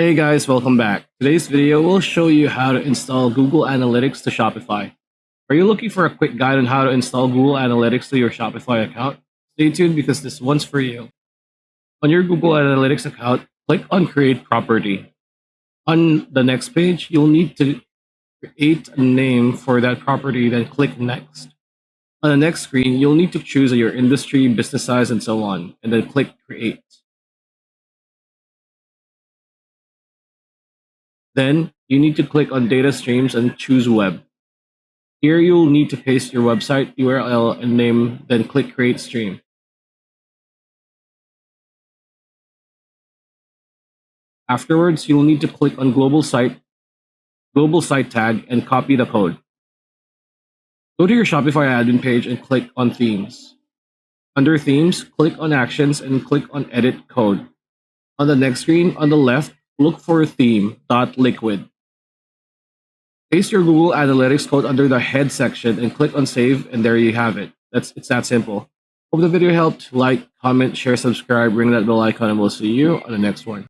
Hey guys, welcome back. Today's video will show you how to install Google Analytics to Shopify. Are you looking for a quick guide on how to install Google Analytics to your Shopify account? Stay tuned because this one's for you. On your Google Analytics account, click on Create Property. On the next page, you'll need to create a name for that property, then click Next. On the next screen, you'll need to choose your industry, business size, and so on, and then click Create. Then you need to click on Data Streams and choose Web. Here you'll need to paste your website URL and name, then click Create Stream. Afterwards, you'll need to click on Global Site tag, and copy the code. Go to your Shopify admin page and click on Themes. Under Themes, click on Actions and click on Edit Code. On the next screen, on the left, look for theme.liquid. Paste your Google Analytics code under the Head section and click on Save, and there you have it. It's that simple. Hope the video helped. Like, comment, share, subscribe, ring that bell icon, and we'll see you on the next one.